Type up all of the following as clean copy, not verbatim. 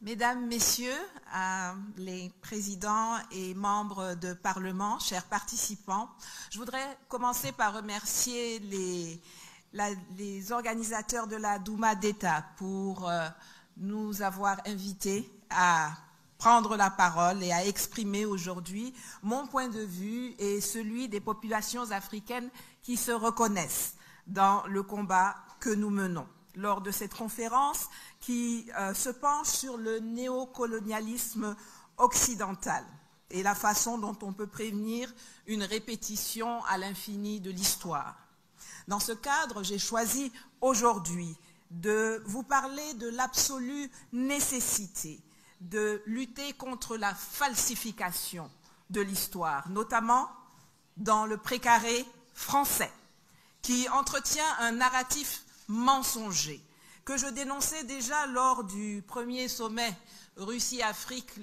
Mesdames, Messieurs, les présidents et membres de Parlement, chers participants, je voudrais commencer par remercier les organisateurs de la Douma d'État pour nous avoir invités à prendre la parole et à exprimer aujourd'hui mon point de vue et celui des populations africaines qui se reconnaissent dans le combat que nous menons. Lors de cette conférence qui se penche sur le néocolonialisme occidental et la façon dont on peut prévenir une répétition à l'infini de l'histoire. Dans ce cadre, j'ai choisi aujourd'hui de vous parler de l'absolue nécessité de lutter contre la falsification de l'histoire, notamment dans le précaré français, qui entretient un narratif mensonger que je dénonçais déjà lors du premier sommet Russie-Afrique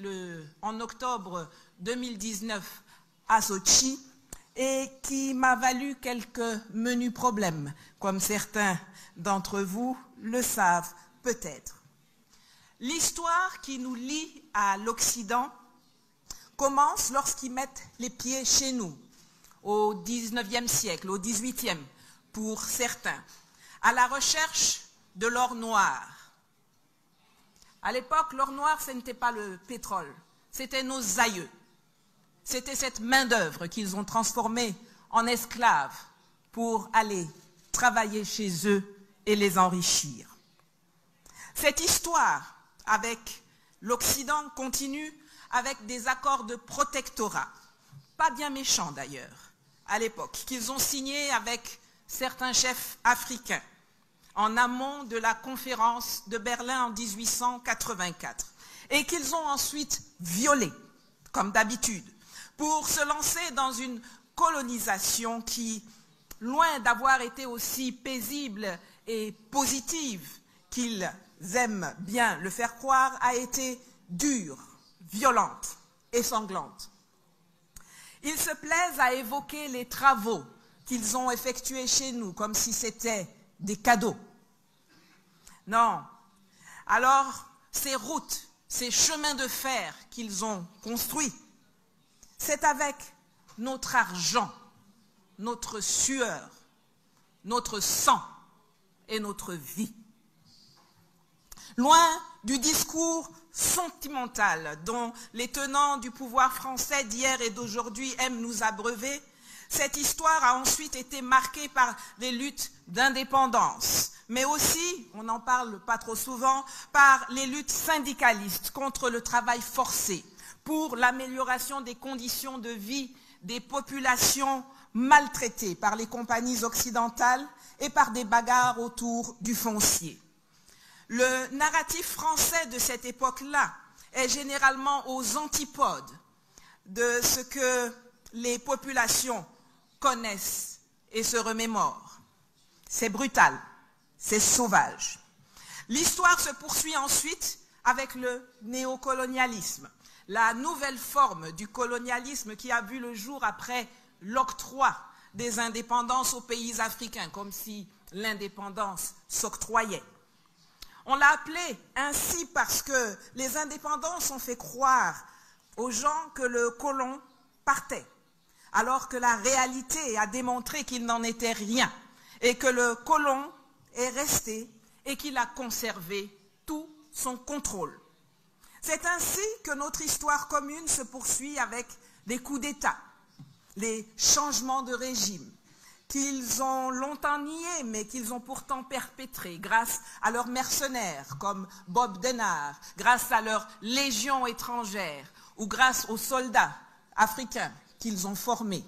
en octobre 2019 à Sochi et qui m'a valu quelques menus problèmes, comme certains d'entre vous le savent peut-être. L'histoire qui nous lie à l'Occident commence lorsqu'ils mettent les pieds chez nous, au XIXe siècle, au XVIIIe pour certains, à la recherche de l'or noir. À l'époque, l'or noir, ce n'était pas le pétrole, c'était nos aïeux. C'était cette main-d'œuvre qu'ils ont transformée en esclaves pour aller travailler chez eux et les enrichir. Cette histoire avec l'Occident continue avec des accords de protectorat, pas bien méchants d'ailleurs, à l'époque, qu'ils ont signés avec certains chefs africains en amont de la conférence de Berlin en 1884 et qu'ils ont ensuite violés, comme d'habitude, pour se lancer dans une colonisation qui, loin d'avoir été aussi paisible et positive qu'ils aiment bien le faire croire, a été dure, violente et sanglante. Ils se plaisent à évoquer les travaux qu'ils ont effectués chez nous comme si c'était des cadeaux. Non. Alors, ces routes, ces chemins de fer qu'ils ont construits, c'est avec notre argent, notre sueur, notre sang et notre vie. Loin du discours sentimental dont les tenants du pouvoir français d'hier et d'aujourd'hui aiment nous abreuver, cette histoire a ensuite été marquée par des luttes d'indépendance, mais aussi, on n'en parle pas trop souvent, par les luttes syndicalistes contre le travail forcé, pour l'amélioration des conditions de vie des populations maltraitées par les compagnies occidentales et par des bagarres autour du foncier. Le narratif français de cette époque-là est généralement aux antipodes de ce que les populations connaissent et se remémorent. C'est brutal, c'est sauvage. L'histoire se poursuit ensuite avec le néocolonialisme, la nouvelle forme du colonialisme qui a vu le jour après l'octroi des indépendances aux pays africains, comme si l'indépendance s'octroyait. On l'a appelé ainsi parce que les indépendances ont fait croire aux gens que le colon partait, alors que la réalité a démontré qu'il n'en était rien et que le colon est resté et qu'il a conservé tout son contrôle. C'est ainsi que notre histoire commune se poursuit avec des coups d'État, les changements de régime, qu'ils ont longtemps niés, mais qu'ils ont pourtant perpétrés grâce à leurs mercenaires comme Bob Denard, grâce à leurs légions étrangères ou grâce aux soldats africains qu'ils ont formés,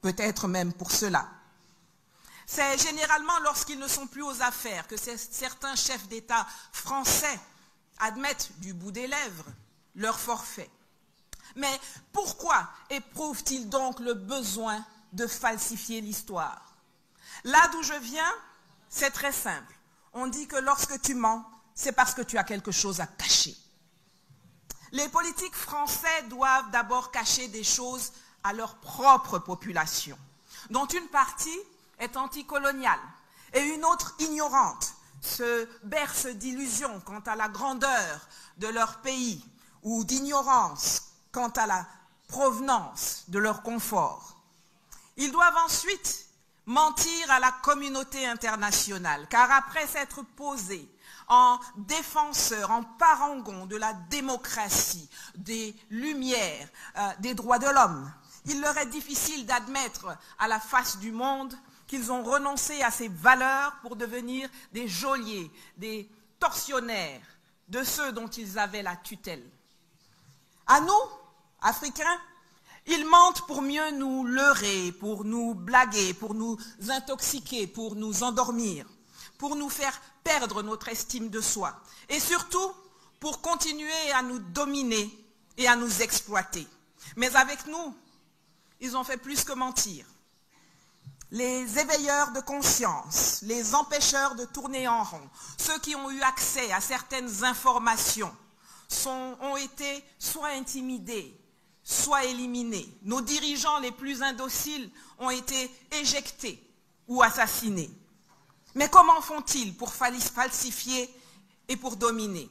peut-être même pour cela. C'est généralement lorsqu'ils ne sont plus aux affaires que certains chefs d'État français admettent du bout des lèvres leur forfait. Mais pourquoi éprouvent-ils donc le besoin de falsifier l'histoire? Là d'où je viens, c'est très simple. On dit que lorsque tu mens, c'est parce que tu as quelque chose à cacher. Les politiques français doivent d'abord cacher des choses à leur propre population, dont une partie est anticoloniale et une autre ignorante se berce d'illusions quant à la grandeur de leur pays ou d'ignorance quant à la provenance de leur confort. Ils doivent ensuite mentir à la communauté internationale, car après s'être posés en défenseurs, en parangons de la démocratie, des lumières, des droits de l'homme, il leur est difficile d'admettre à la face du monde qu'ils ont renoncé à ces valeurs pour devenir des geôliers, des tortionnaires de ceux dont ils avaient la tutelle. À nous, Africains, ils mentent pour mieux nous leurrer, pour nous blaguer, pour nous intoxiquer, pour nous endormir, pour nous faire perdre notre estime de soi et surtout pour continuer à nous dominer et à nous exploiter. Mais avec nous, ils ont fait plus que mentir. Les éveilleurs de conscience, les empêcheurs de tourner en rond, ceux qui ont eu accès à certaines informations ont été soit intimidés, soit éliminés. Nos dirigeants les plus indociles ont été éjectés ou assassinés. Mais comment font-ils pour falsifier et pour dominer?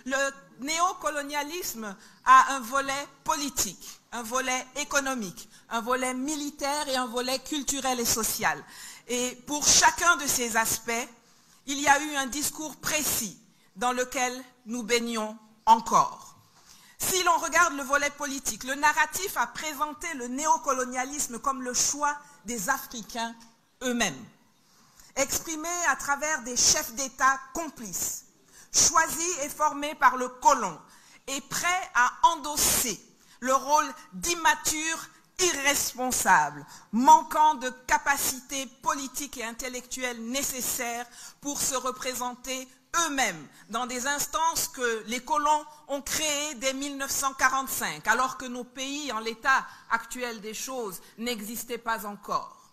Le néocolonialisme a un volet politique, un volet économique, un volet militaire et un volet culturel et social. Et pour chacun de ces aspects, il y a eu un discours précis dans lequel nous baignons encore. Si l'on regarde le volet politique, le narratif a présenté le néocolonialisme comme le choix des Africains eux-mêmes, exprimé à travers des chefs d'État complices, choisis et formés par le colon et prêts à endosser le rôle d'immature irresponsable, manquant de capacités politiques et intellectuelles nécessaires pour se représenter eux-mêmes dans des instances que les colons ont créées dès 1945, alors que nos pays, en l'état actuel des choses, n'existaient pas encore.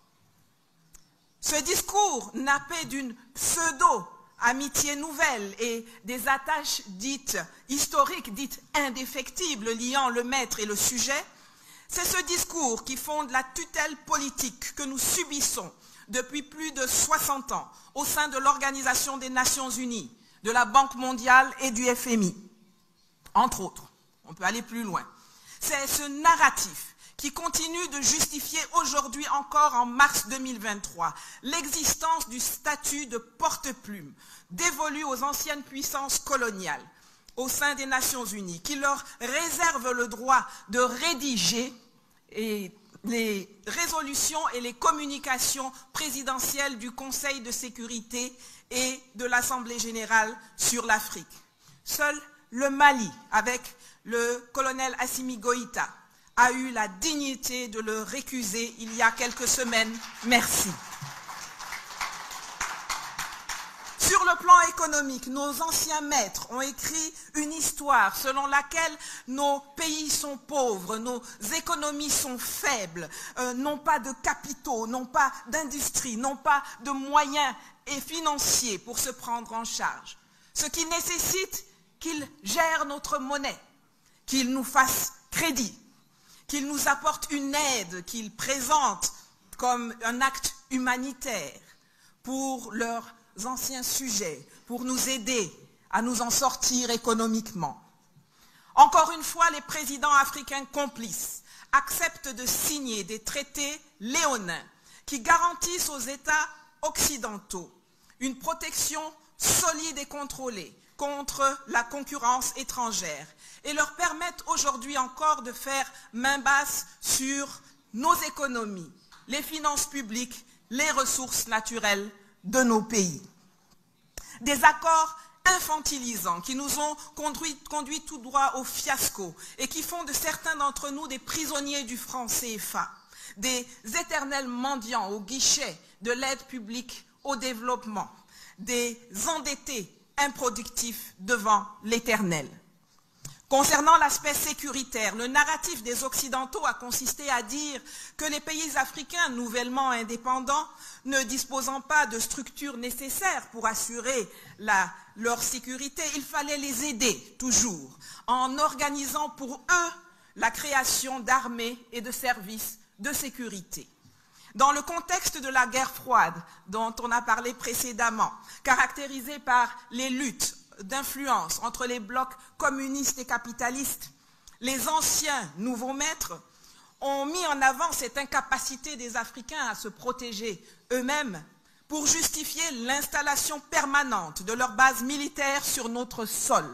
Ce discours nappé d'une pseudo-amitié nouvelle et des attaches dites historiques, dites indéfectibles, liant le maître et le sujet, c'est ce discours qui fonde la tutelle politique que nous subissons depuis plus de 60 ans au sein de l'Organisation des Nations Unies, de la Banque mondiale et du FMI, entre autres. On peut aller plus loin. C'est ce narratif qui continue de justifier aujourd'hui encore en mars 2023 l'existence du statut de porte-plume dévolu aux anciennes puissances coloniales au sein des Nations Unies, qui leur réserve le droit de rédiger les résolutions et les communications présidentielles du Conseil de sécurité et de l'Assemblée générale sur l'Afrique. Seul le Mali, avec le colonel Assimi Goïta, a eu la dignité de le récuser il y a quelques semaines. Merci. Sur le plan économique, nos anciens maîtres ont écrit une histoire selon laquelle nos pays sont pauvres, nos économies sont faibles, n'ont pas de capitaux, n'ont pas d'industrie, n'ont pas de moyens et financiers pour se prendre en charge. Ce qui nécessite qu'ils gèrent notre monnaie, qu'ils nous fassent crédit, qu'ils nous apportent une aide qu'ils présentent comme un acte humanitaire pour leurs anciens sujets, pour nous aider à nous en sortir économiquement. Encore une fois, les présidents africains complices acceptent de signer des traités léonins qui garantissent aux États occidentaux une protection solide et contrôlée contre la concurrence étrangère et leur permettent aujourd'hui encore de faire main basse sur nos économies, les finances publiques, les ressources naturelles de nos pays. Des accords infantilisants qui nous ont conduit tout droit au fiasco et qui font de certains d'entre nous des prisonniers du franc CFA, des éternels mendiants au guichet de l'aide publique au développement, des endettés improductifs devant l'éternel. Concernant l'aspect sécuritaire, le narratif des Occidentaux a consisté à dire que les pays africains nouvellement indépendants, ne disposant pas de structures nécessaires pour assurer leur sécurité, il fallait les aider toujours, en organisant pour eux la création d'armées et de services de sécurité. Dans le contexte de la guerre froide dont on a parlé précédemment, caractérisée par les luttes d'influence entre les blocs communistes et capitalistes, les anciens nouveaux maîtres ont mis en avant cette incapacité des Africains à se protéger eux-mêmes pour justifier l'installation permanente de leurs bases militaires sur notre sol.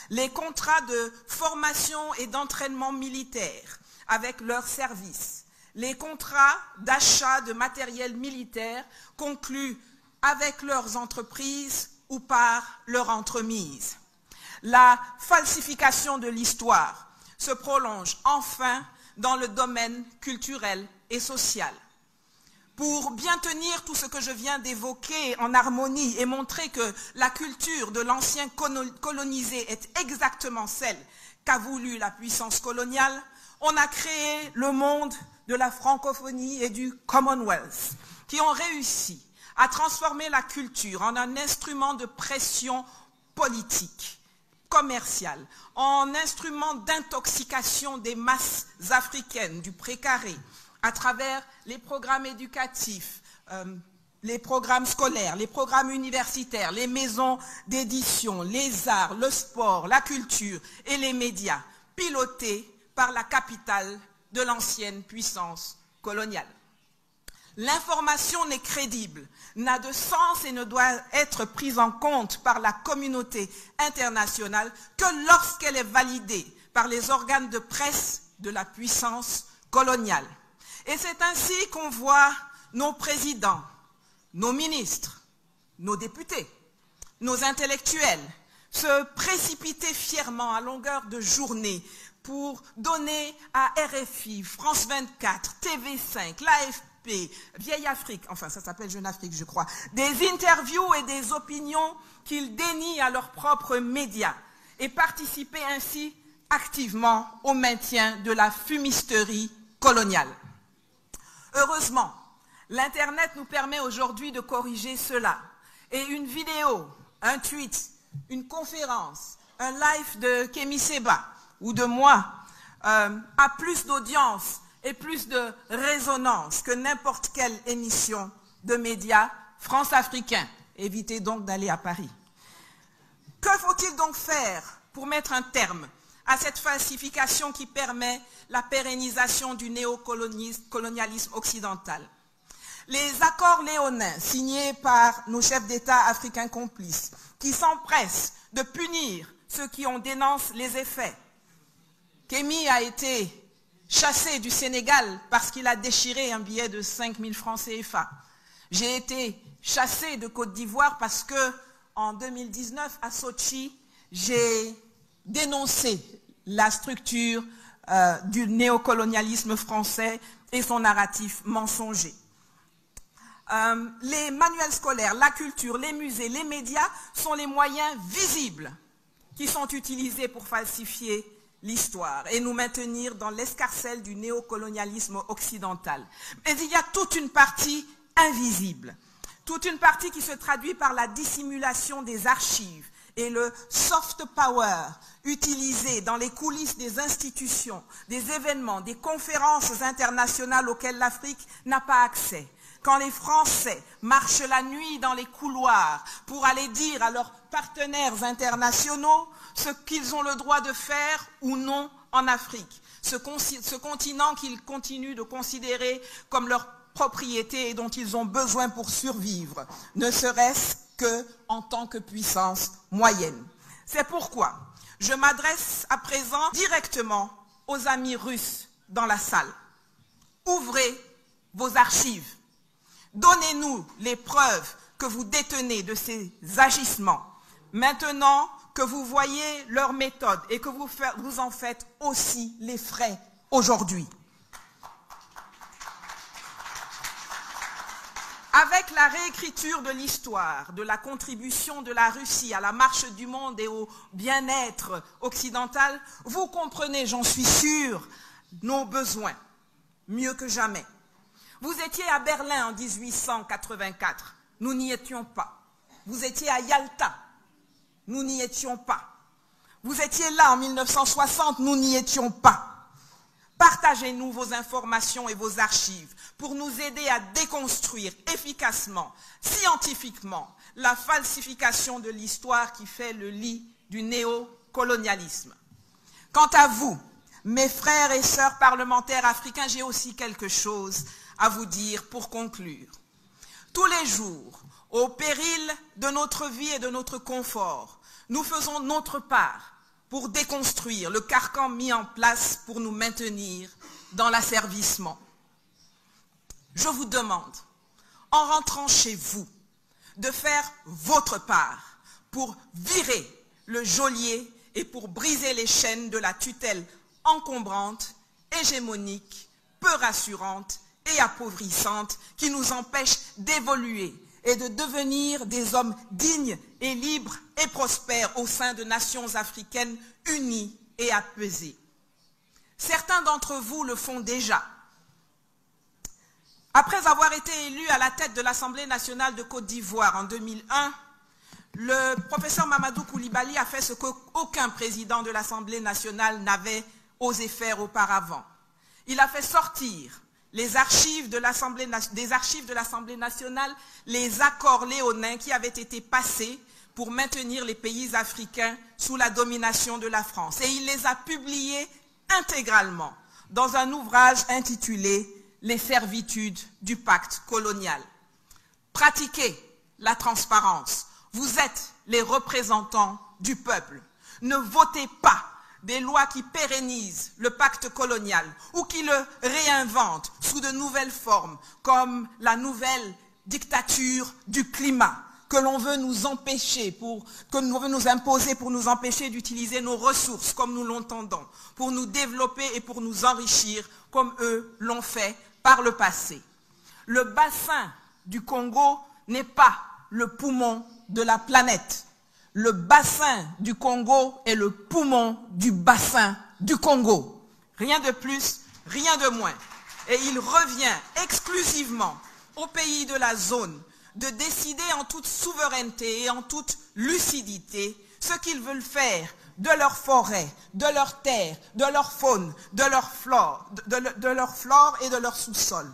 Les contrats de formation et d'entraînement militaire avec leurs services, les contrats d'achat de matériel militaire conclus avec leurs entreprises ou par leur entremise. La falsification de l'histoire se prolonge enfin dans le domaine culturel et social. Pour bien tenir tout ce que je viens d'évoquer en harmonie et montrer que la culture de l'ancien colonisé est exactement celle qu'a voulu la puissance coloniale, on a créé le monde de la francophonie et du Commonwealth, qui ont réussi à transformer la culture en un instrument de pression politique, commerciale, en instrument d'intoxication des masses africaines du précaré, à travers les programmes éducatifs, les programmes scolaires, les programmes universitaires, les maisons d'édition, les arts, le sport, la culture et les médias, pilotés par la capitale de l'ancienne puissance coloniale. L'information n'est crédible, n'a de sens et ne doit être prise en compte par la communauté internationale que lorsqu'elle est validée par les organes de presse de la puissance coloniale. Et c'est ainsi qu'on voit nos présidents, nos ministres, nos députés, nos intellectuels se précipiter fièrement à longueur de journée pour donner à RFI, France 24, TV5, l'AFP, Vieille Afrique, enfin ça s'appelle Jeune Afrique je crois, des interviews et des opinions qu'ils dénient à leurs propres médias et participer ainsi activement au maintien de la fumisterie coloniale. Heureusement, l'Internet nous permet aujourd'hui de corriger cela. Et une vidéo, un tweet, une conférence, un live de Kémy Séba ou de moi a plus d'audience et plus de résonance que n'importe quelle émission de médias france-africains. Évitez donc d'aller à Paris. Que faut-il donc faire pour mettre un terme à cette falsification qui permet la pérennisation du néocolonialisme occidental? Les accords léonins signés par nos chefs d'État africains complices qui s'empressent de punir ceux qui en dénoncent les effets. Kémy a été chassé du Sénégal parce qu'il a déchiré un billet de 5 000 francs CFA. J'ai été chassé de Côte d'Ivoire parce que en 2019 à Sochi, j'ai dénoncé la structure du néocolonialisme français et son narratif mensonger. Les manuels scolaires, la culture, les musées, les médias sont les moyens visibles qui sont utilisés pour falsifier l'histoire et nous maintenir dans l'escarcelle du néocolonialisme occidental. Mais il y a toute une partie invisible, toute une partie qui se traduit par la dissimulation des archives et le soft power utilisé dans les coulisses des institutions, des événements, des conférences internationales auxquelles l'Afrique n'a pas accès. Quand les Français marchent la nuit dans les couloirs pour aller dire à leurs partenaires internationaux ce qu'ils ont le droit de faire ou non en Afrique, ce continent qu'ils continuent de considérer comme leur propriété et dont ils ont besoin pour survivre, ne serait-ce qu'en tant que puissance moyenne. C'est pourquoi je m'adresse à présent directement aux amis russes dans la salle. Ouvrez vos archives. Donnez-nous les preuves que vous détenez de ces agissements. Maintenant que vous voyez leur méthode et que vous en faites aussi les frais aujourd'hui. Avec la réécriture de l'histoire, de la contribution de la Russie à la marche du monde et au bien-être occidental, vous comprenez, j'en suis sûr, nos besoins, mieux que jamais. Vous étiez à Berlin en 1884, nous n'y étions pas. Vous étiez à Yalta, nous n'y étions pas. Vous étiez là en 1960, nous n'y étions pas. Partagez-nous vos informations et vos archives pour nous aider à déconstruire efficacement, scientifiquement, la falsification de l'histoire qui fait le lit du néocolonialisme. Quant à vous, mes frères et sœurs parlementaires africains, j'ai aussi quelque chose à vous dire pour conclure. Tous les jours, au péril de notre vie et de notre confort, nous faisons notre part pour déconstruire le carcan mis en place pour nous maintenir dans l'asservissement. Je vous demande, en rentrant chez vous, de faire votre part pour virer le geôlier et pour briser les chaînes de la tutelle encombrante, hégémonique, peu rassurante et appauvrissante qui nous empêche d'évoluer et de devenir des hommes dignes et libres et prospères au sein de nations africaines unies et apaisées. Certains d'entre vous le font déjà. Après avoir été élu à la tête de l'Assemblée nationale de Côte d'Ivoire en 2001, le professeur Mamadou Koulibaly a fait ce qu'aucun président de l'Assemblée nationale n'avait osé faire auparavant. Il a fait sortir des archives de l'Assemblée nationale les accords léonins qui avaient été passés pour maintenir les pays africains sous la domination de la France. Et il les a publiés intégralement dans un ouvrage intitulé « Les servitudes du pacte colonial ». Pratiquez la transparence. Vous êtes les représentants du peuple. Ne votez pas des lois qui pérennisent le pacte colonial ou qui le réinventent sous de nouvelles formes, comme la nouvelle dictature du climat que l'on veut nous empêcher, que l'on veut nous imposer pour nous empêcher d'utiliser nos ressources comme nous l'entendons, pour nous développer et pour nous enrichir comme eux l'ont fait par le passé. Le bassin du Congo n'est pas le poumon de la planète. Le bassin du Congo est le poumon du bassin du Congo. Rien de plus, rien de moins. Et il revient exclusivement aux pays de la zone de décider en toute souveraineté et en toute lucidité ce qu'ils veulent faire de leurs forêts, de leurs terres, de leur faune, de leur flore et de leur sous-sol.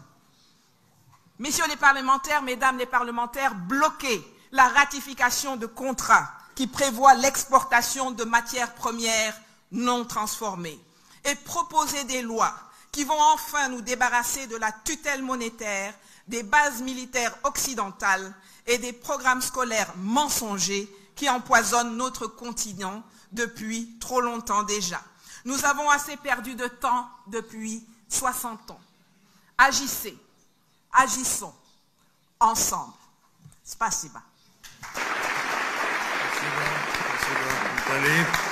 Messieurs les parlementaires, mesdames les parlementaires, bloquez la ratification de contrats qui prévoient l'exportation de matières premières non transformées et proposer des lois qui vont enfin nous débarrasser de la tutelle monétaire, des bases militaires occidentales et des programmes scolaires mensongers qui empoisonnent notre continent depuis trop longtemps déjà. Nous avons assez perdu de temps depuis 60 ans. Agissez, agissons ensemble. Spasiba. Allez.